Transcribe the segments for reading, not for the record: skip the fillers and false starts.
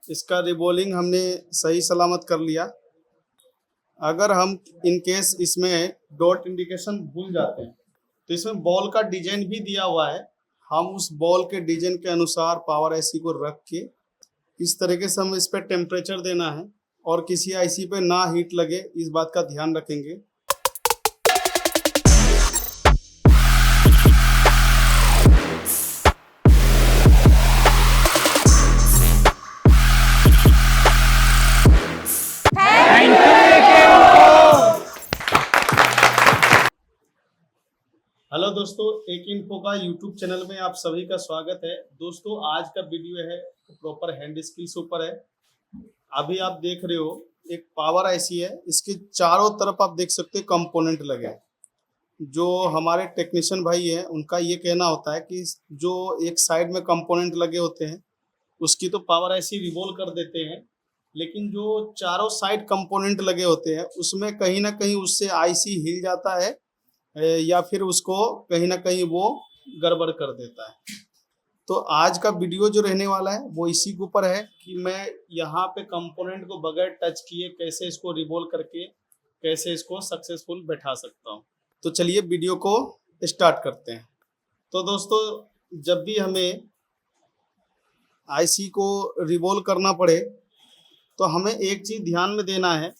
इसका रिबोलिंग हमने सही सलामत कर लिया। अगर हम इन केस इसमें डॉट इंडिकेशन भूल जाते हैं तो इसमें बॉल का डिजाइन भी दिया हुआ है। हम उस बॉल के डिजाइन के अनुसार पावर आईसी को रख के इस तरीके से हम इस पर टेम्परेचर देना है और किसी आईसी पे ना हीट लगे, इस बात का ध्यान रखेंगे। हेलो दोस्तों, एक इन्फो का यूट्यूब चैनल में आप सभी का स्वागत है। दोस्तों आज का वीडियो है प्रॉपर हैंड स्किल्स ऊपर है। अभी आप देख रहे हो एक पावर आईसी है, इसके चारों तरफ आप देख सकते हैं कंपोनेंट लगे हैं। जो हमारे टेक्नीशियन भाई है उनका ये कहना होता है कि जो एक साइड में कंपोनेंट लगे होते हैं उसकी तो पावर आईसी रिवॉल्व कर देते हैं, लेकिन जो चारों साइड कंपोनेंट लगे होते हैं उसमें कहीं ना कहीं उससे आईसी हिल जाता है या फिर उसको कहीं ना कहीं वो गड़बड़ कर देता है। तो आज का वीडियो जो रहने वाला है वो इसी के ऊपर है कि मैं यहाँ पे कंपोनेंट को बगैर टच किए कैसे इसको रिवॉल्व करके कैसे इसको सक्सेसफुल बैठा सकता हूँ। तो चलिए वीडियो को स्टार्ट करते हैं। तो दोस्तों जब भी हमें आईसी को रिवॉल्व करना पड़े तो हमें एक चीज़ ध्यान में देना है,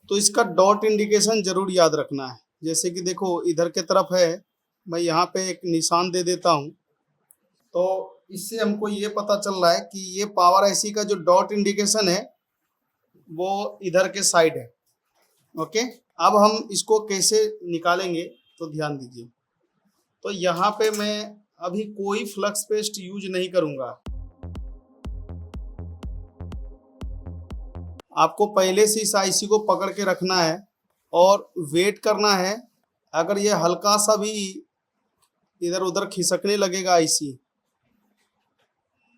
तो इसका डॉट इंडिकेशन जरूर याद रखना है। जैसे कि देखो इधर के तरफ है, मैं यहाँ पे एक निशान दे देता हूँ, तो इससे हमको ये पता चल रहा है कि ये पावर आईसी का जो डॉट इंडिकेशन है वो इधर के साइड है। ओके, अब हम इसको कैसे निकालेंगे तो ध्यान दीजिए। तो यहाँ पे मैं अभी कोई फ्लक्स पेस्ट यूज नहीं करूँगा। आपको पहले से इस आईसी को पकड़ के रखना है और वेट करना है। अगर ये हल्का सा भी इधर उधर खिसकने लगेगा आईसी,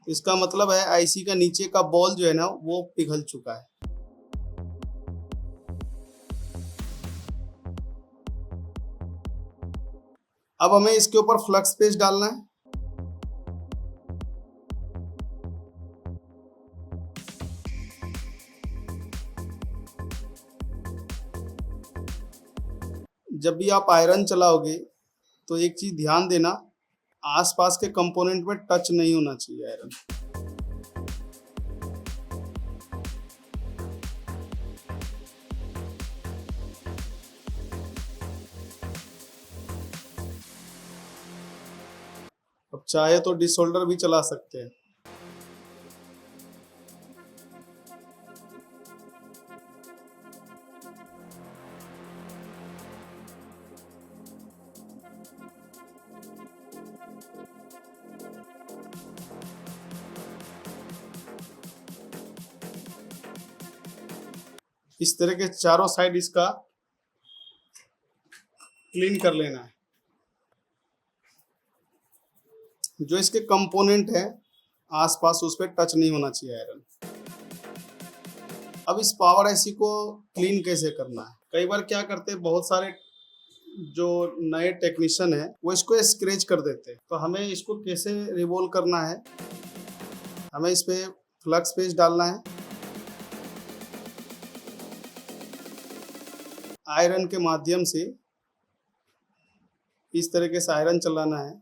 इसका मतलब है आईसी का नीचे का बॉल जो है ना वो पिघल चुका है। अब हमें इसके ऊपर फ्लक्स पेस्ट डालना है। जब भी आप आयरन चलाओगे तो एक चीज ध्यान देना, आसपास के कंपोनेंट में टच नहीं होना चाहिए आयरन। अब चाहे तो डिसोल्डर भी चला सकते हैं। इस तरह के चारों साइड इसका क्लीन कर लेना है। जो इसके कंपोनेंट है आसपास उस पर टच नहीं होना चाहिए आयरन। अब इस पावर आईसी को क्लीन कैसे करना है? कई बार क्या करते हैं, बहुत सारे जो नए टेक्नीशियन है वो इसको स्क्रैच कर देते हैं। तो हमें इसको कैसे रिवॉल्व करना है, हमें इस पे फ्लक्स पेस्ट डालना है, आयरन के माध्यम से इस तरीके से आयरन चलाना है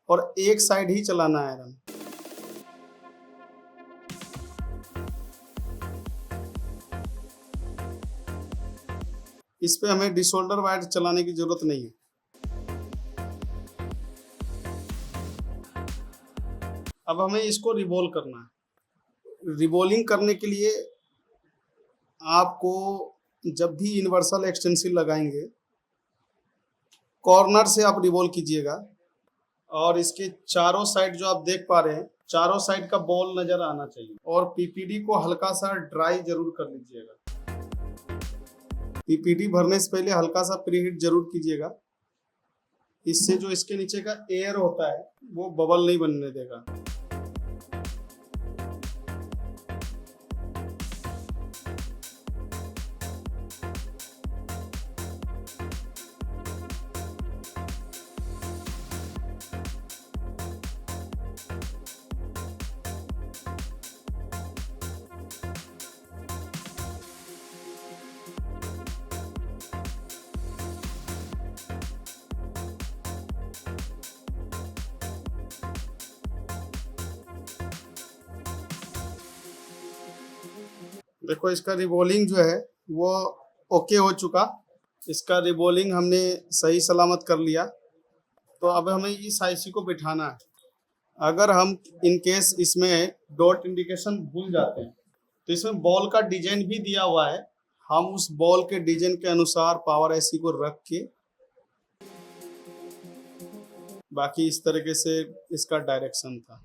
और एक साइड ही चलाना है आयरन। इस पे हमें डिसोल्डर वायर चलाने की जरूरत नहीं है। अब हमें इसको रिवॉल्व करना है। रिवॉल्विंग करने के लिए आपको जब भी यूनिवर्सल एक्सटेंसिव लगाएंगे कॉर्नर से आप रिवॉल्व कीजिएगा और इसके चारों साइड जो आप देख पा रहे हैं चारों साइड का बॉल नजर आना चाहिए। और पीपीडी को हल्का सा ड्राई जरूर कर लीजिएगा। पीपीडी भरने से पहले हल्का सा प्रीहीट जरूर कीजिएगा, इससे जो इसके नीचे का एयर होता है वो बबल नहीं बनने देगा। देखो इसका रिबॉलिंग जो है वो ओके हो चुका। इसका रिबॉलिंग हमने सही सलामत कर लिया। तो अब हमें इस आईसी को बिठाना है। अगर हम इन केस इसमें डॉट इंडिकेशन भूल जाते हैं तो इसमें बॉल का डिजाइन भी दिया हुआ है। हम उस बॉल के डिजाइन के अनुसार पावर आईसी को रख के बाकी इस तरीके से इसका डायरेक्शन था।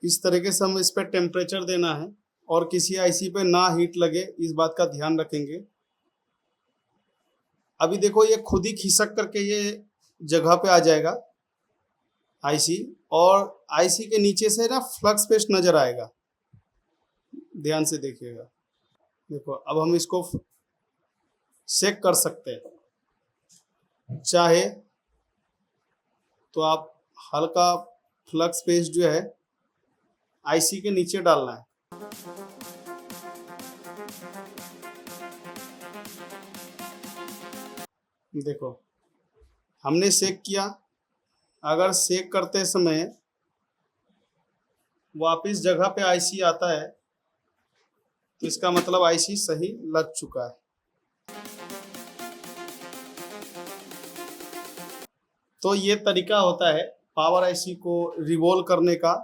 इस तरीके से हम इस पे टेम्परेचर देना है और किसी आईसी पे ना हीट लगे, इस बात का ध्यान रखेंगे। अभी देखो ये खुद ही खिसक करके ये जगह पे आ जाएगा आईसी, और आईसी के नीचे से ना फ्लक्स पेस्ट नजर आएगा। ध्यान से देखिएगा। देखो अब हम इसको सेक कर सकते हैं। चाहे तो आप हल्का फ्लक्स पेस्ट जो है आईसी के नीचे डालना है। देखो हमने सेक किया। अगर सेक करते समय वापस जगह पे आईसी आता है तो इसका मतलब आईसी सही लग चुका है। तो ये तरीका होता है पावर आईसी को रिवॉल्व करने का,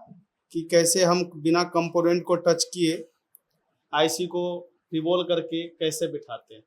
कि कैसे हम बिना कंपोनेंट को टच किए आईसी को रिवॉल्व करके कैसे बिठाते हैं।